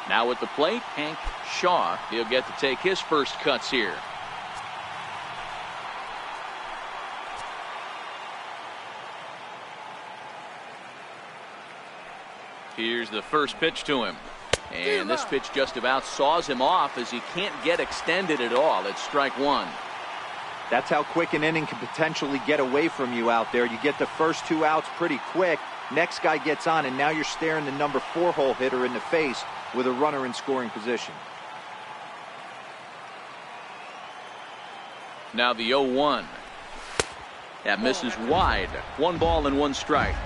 Now at the plate, Hank Shaw. He'll get to take his first cuts here. Here's the first pitch to him. And this pitch just about saws him off as he can't get extended at all. It's strike one. That's how quick an inning can potentially get away from you out there. You get the first 2 outs pretty quick. Next guy gets on, and now you're staring the number 4 hole hitter in the face with a runner in scoring position. Now the 0-1. That misses wide. 1 ball and 1 strike.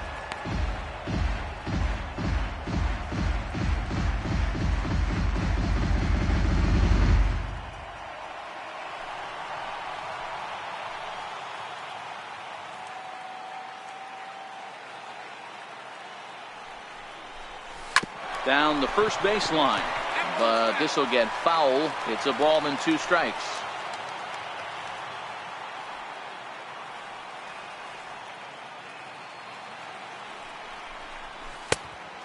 Down the first base line, but this will get foul. It's a ball and 2 strikes.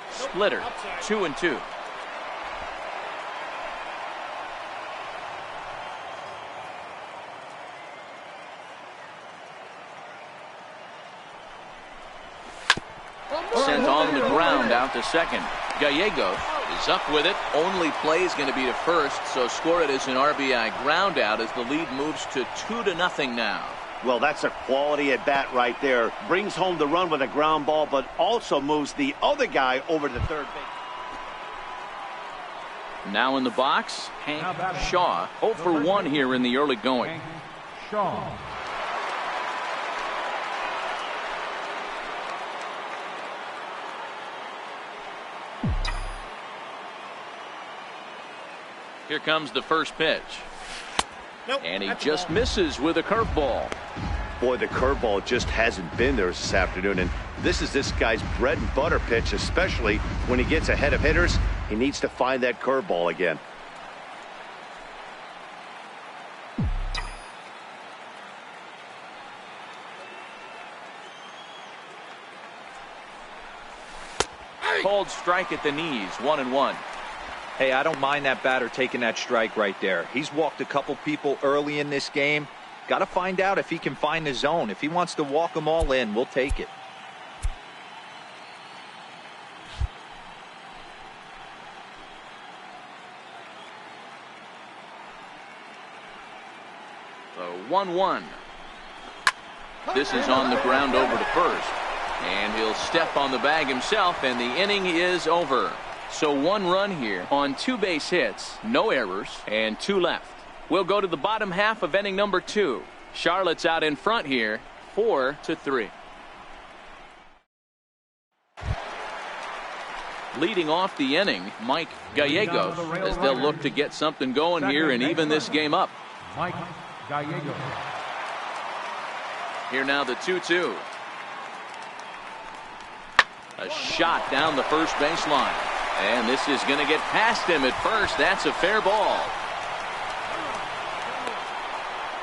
Splitter, 2-2. Sent on the ground out to second. Gallegos is up with it. Only play is going to be to first, so score it as an RBI ground out as the lead moves to 2-0 now. Well, that's a quality at bat right there. Brings home the run with a ground ball, but also moves the other guy over to third base. Now in the box, Hank Shaw. 0 for 1 here in the early going. Shaw. Here comes the first pitch. And he just misses with a curveball. Boy, the curveball just hasn't been there this afternoon, and this is this guy's bread and butter pitch, especially when he gets ahead of hitters. He needs to find that curveball again. Called strike at the knees, 1-1. Hey, I don't mind that batter taking that strike right there. He's walked a couple people early in this game. Got to find out if he can find the zone. If he wants to walk them all in, we'll take it. So 1-1. This is on the ground over to first. And he'll step on the bag himself, and the inning is over. So 1 run here on 2 base hits, no errors, and 2 left. We'll go to the bottom half of inning number 2. Charlotte's out in front here, 4-3. Leading off the inning, Mike Gallegos, as they'll look to get something going here and even this game up. Mike Gallegos. Here now the 2-2. A shot down the first baseline. And this is going to get past him at first. That's a fair ball.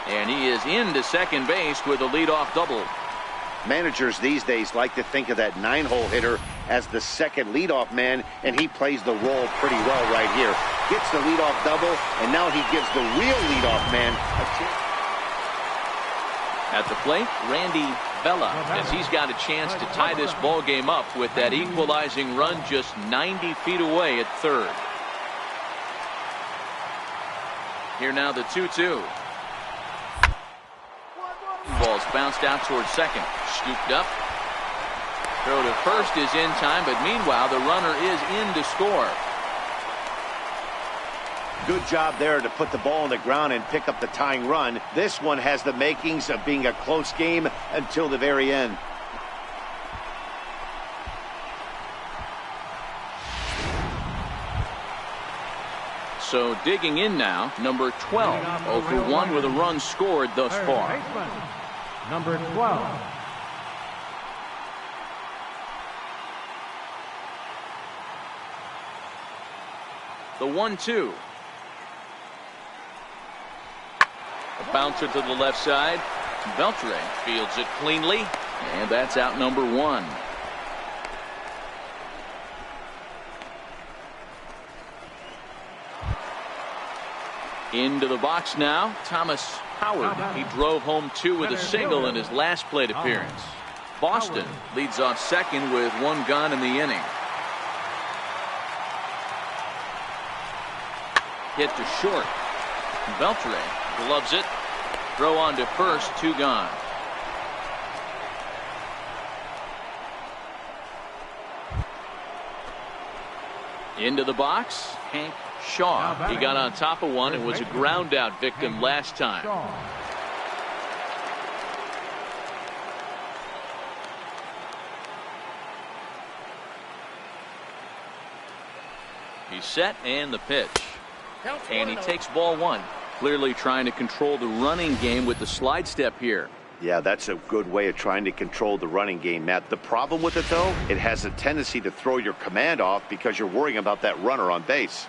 And he is into second base with a leadoff double. Managers these days like to think of that 9-hole hitter as the second leadoff man, and he plays the role pretty well right here. Gets the leadoff double, and now he gives the real leadoff man a chance. At the plate, Randy Bella, as he's got a chance to tie this ball game up with that equalizing run just 90 feet away at third. Here now the 2-2. Ball's bounced out towards second. Scooped up. Throw to first is in time, but meanwhile the runner is in to score. Good job there to put the ball on the ground and pick up the tying run. This one has the makings of being a close game until the very end. So digging in now, number 12, 0 for 1 with a run scored thus far. Number 12. The 1-2. A bouncer to the left side. Beltre fields it cleanly, and that's out number 1. Into the box now, Thomas Howard. He drove home 2 with a single in his last plate appearance. Boston leads off second with 1 gone in the inning. Hit to short. Beltre gloves it. Throw on to first, 2 gone. Into the box, Hank Shaw. He got on top of one and was a ground out victim last time. He's set and the pitch. And he takes ball 1. Clearly trying to control the running game with the slide step here. Yeah, that's a good way of trying to control the running game, Matt. The problem with it, though, it has a tendency to throw your command off because you're worrying about that runner on base.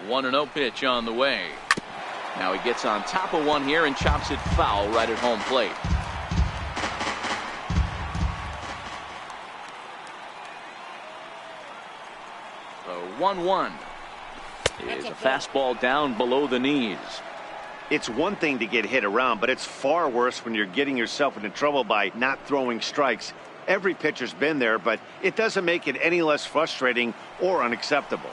1-0 pitch on the way. Now he gets on top of one here and chops it foul right at home plate. The 1-1 is a fastball down below the knees. It's one thing to get hit around, but it's far worse when you're getting yourself into trouble by not throwing strikes. Every pitcher's been there, but it doesn't make it any less frustrating or unacceptable.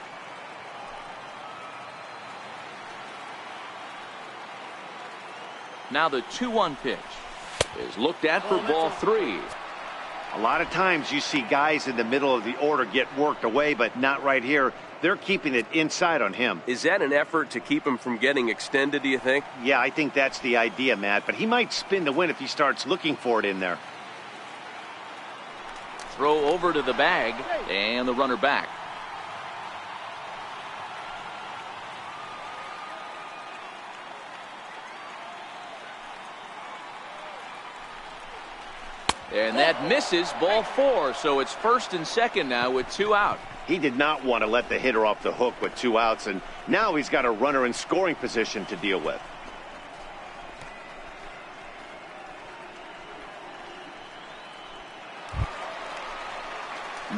Now the 2-1 pitch is looked at for ball 3. A lot of times you see guys in the middle of the order get worked away, but not right here. They're keeping it inside on him. Is that an effort to keep him from getting extended, do you think? Yeah, I think that's the idea, Matt, but he might spin to win if he starts looking for it in there. Throw over to the bag and the runner back. And that misses, ball 4. So it's first and second now with 2 out. He did not want to let the hitter off the hook with 2 outs, and now he's got a runner in scoring position to deal with.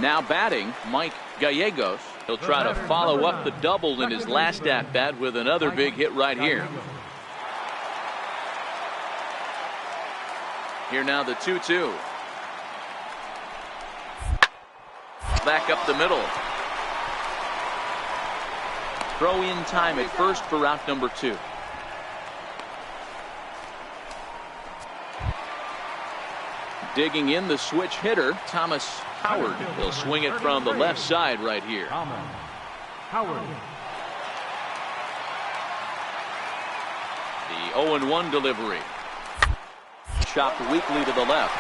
Now batting, Mike Gallegos. He'll try to follow up the double in his last at-bat with another big hit right here. Here now the 2-2. Back up the middle. Throw in time at first for out number 2. Digging in the switch hitter, Thomas Howard. He'll swing it from the left side right here. Howard. The 0-1 delivery. Chopped weakly to the left.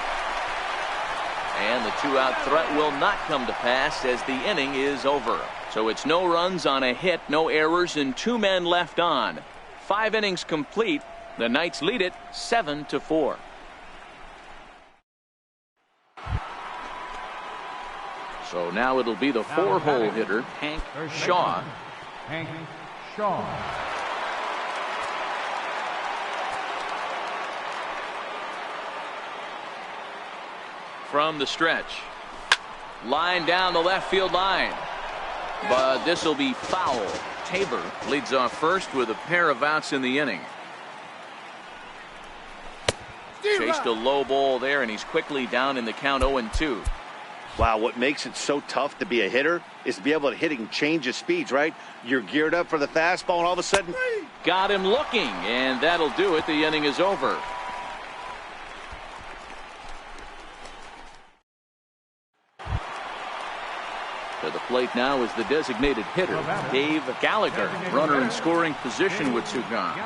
And the 2-out threat will not come to pass as the inning is over. So it's no runs on a hit, no errors, and 2 men left on. 5 innings complete. The Knights lead it 7-4. So now it'll be the 4-hole hitter, Hank Shaw. Hank Shaw. From the stretch. Line down the left field line. But this will be foul. Tabor leads off first with a pair of outs in the inning. Chased a low ball there, and he's quickly down in the count 0-2. Wow, what makes it so tough to be a hitter is to be able to hit and change his speeds, right? You're geared up for the fastball, and all of a sudden... Got him looking, and that'll do it. The inning is over. To the plate now is the designated hitter, Dave Gallagher. Runner in scoring position with 2 gone.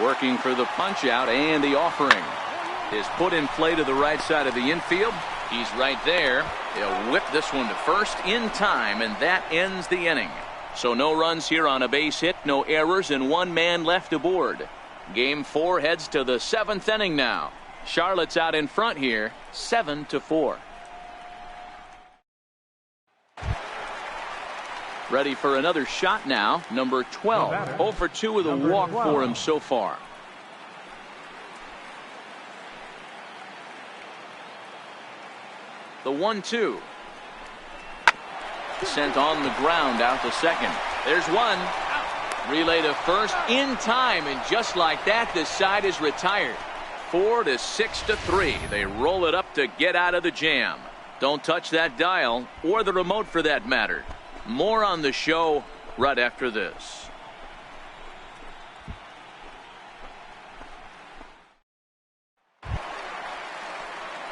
Working for the punch out and the offering. Is put in play to the right side of the infield. He's right there. He'll whip this one to first in time, and that ends the inning. So no runs here on a base hit, no errors, and 1 man left aboard. Game 4 heads to the 7th inning now. Charlotte's out in front here, 7-4. Ready for another shot now. Number 12. 0 for 2 with a walk for him so far. The 1-2. Sent on the ground out to second. There's one. Relay to first in time, and just like that, this side is retired. 4-6-3. They roll it up to get out of the jam. Don't touch that dial, or the remote for that matter. More on the show right after this.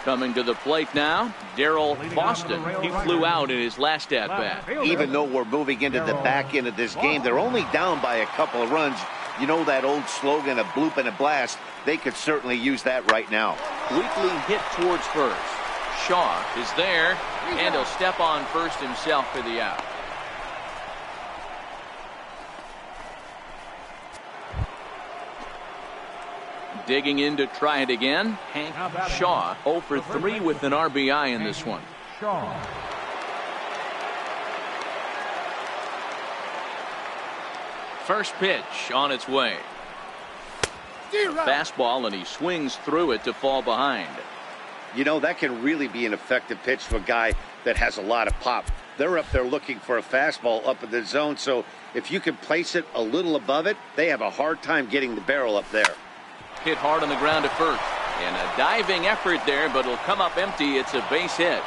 Coming to the plate now, Darryl Boston. He flew out in his last at-bat. Even though we're moving into the back end of this game, they're only down by a couple of runs. You know that old slogan, a bloop and a blast? They could certainly use that right now. Weekly hit towards first. Shaw is there, and he'll step on first himself for the out. Digging in to try it again. Hank Shaw 0 for 3 with an RBI in this one. First pitch on its way. Fastball, and he swings through it to fall behind. You know, that can really be an effective pitch to a guy that has a lot of pop. They're up there looking for a fastball up in the zone, so if you can place it a little above it, they have a hard time getting the barrel up there. Hit hard on the ground at first. And a diving effort there, but it'll come up empty. It's a base hit.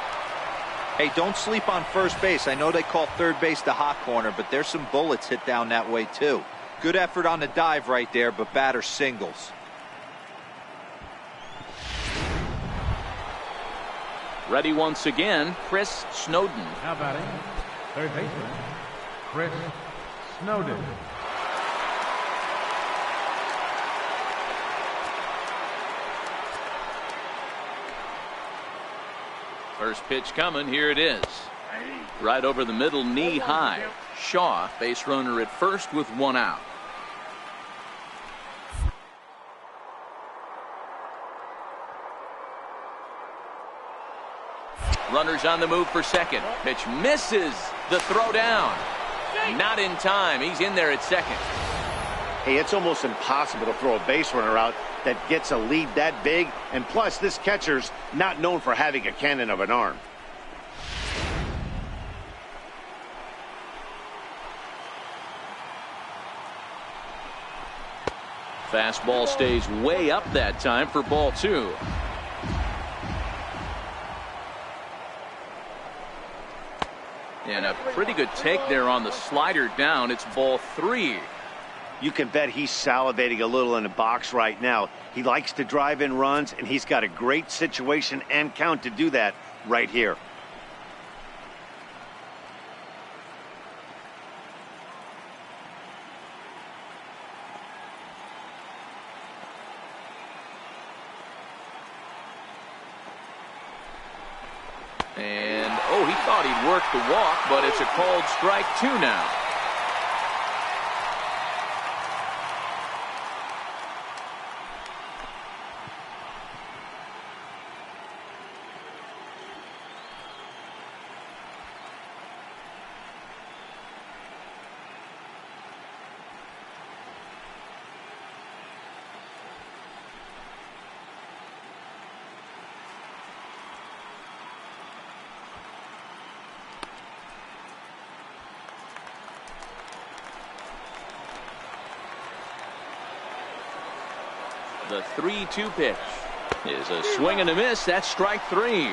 Hey, don't sleep on first base. I know they call third base the hot corner, but there's some bullets hit down that way too. Good effort on the dive right there, but batter singles. Ready once again, Chris Snowden. Now batting, third baseman, Chris Snowden. First pitch coming. Here it is. Right over the middle, knee high. Shaw, base runner at first with one out. Runners on the move for second. Pitch misses. The throw down. Not in time. He's in there at second. Hey, it's almost impossible to throw a base runner out that gets a lead that big. And plus, this catcher's not known for having a cannon of an arm. Fastball stays way up that time for ball 2. And a pretty good take there on the slider down. It's ball 3. You can bet he's salivating a little in the box right now. He likes to drive in runs, and he's got a great situation and count to do that right here. And, oh, he thought he'd work the walk, but it's a called strike 2 now. The 3-2 pitch is a swing and a miss. That's strike 3.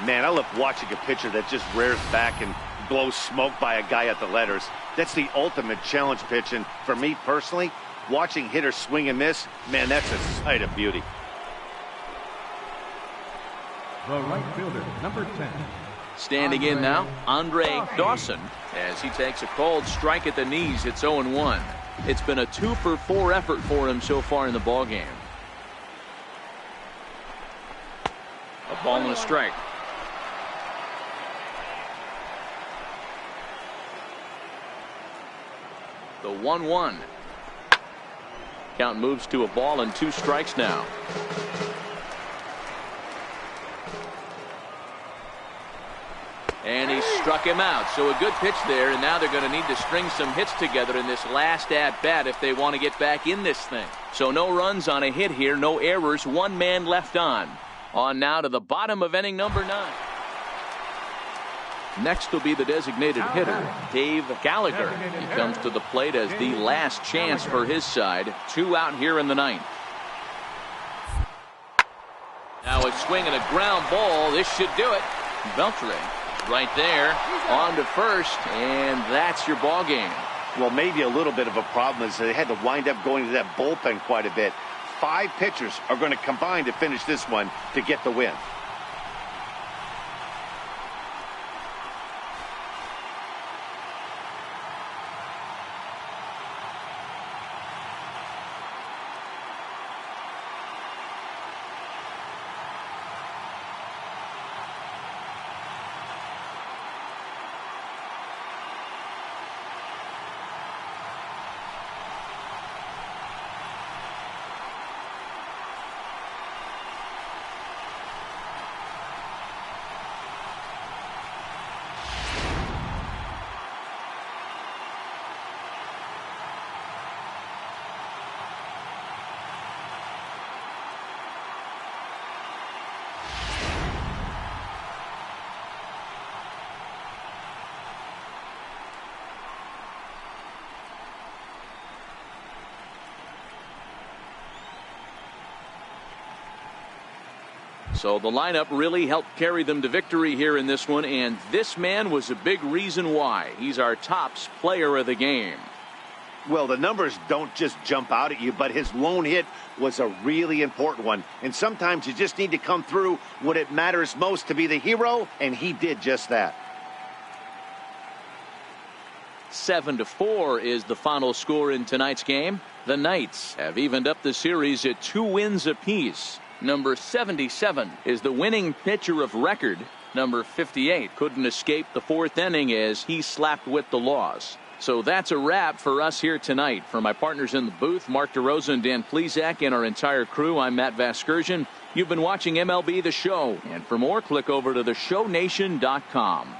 Man, I love watching a pitcher that just rears back and blows smoke by a guy at the letters. That's the ultimate challenge pitch, and for me personally, watching hitters swing and miss, man, that's a sight of beauty. The right fielder, number 10. Standing in now, Andre Dawson, as he takes a called strike at the knees. It's 0-1. It's been a 2-for-4 effort for him so far in the ballgame. A ball and a strike. The 1-1. Count moves to a ball and 2 strikes now. And he struck him out. So a good pitch there, and now they're going to need to string some hits together in this last at-bat if they want to get back in this thing. So no runs on a hit here, no errors, 1 man left on. On now to the bottom of inning number 9. Next will be the designated hitter, Dave Gallagher. He comes to the plate as the last chance for his side. 2 out here in the 9th. Now a swing and a ground ball. This should do it. Beltre right there on to first, and that's your ball game. Well, maybe a little bit of a problem is they had to wind up going to that bullpen quite a bit. 5 pitchers are going to combine to finish this one to get the win. So the lineup really helped carry them to victory here in this one, and this man was a big reason why. He's our top player of the game. Well, the numbers don't just jump out at you, but his lone hit was a really important one. And sometimes you just need to come through when it matters most to be the hero, and he did just that. 7-4 is the final score in tonight's game. The Knights have evened up the series at 2 wins apiece. Number 77 is the winning pitcher of record. Number 58 couldn't escape the 4th inning as he slapped with the loss. So that's a wrap for us here tonight. For my partners in the booth, Mark DeRosa and Dan Plesac, and our entire crew, I'm Matt Vasgersian. You've been watching MLB The Show. And for more, click over to theshownation.com.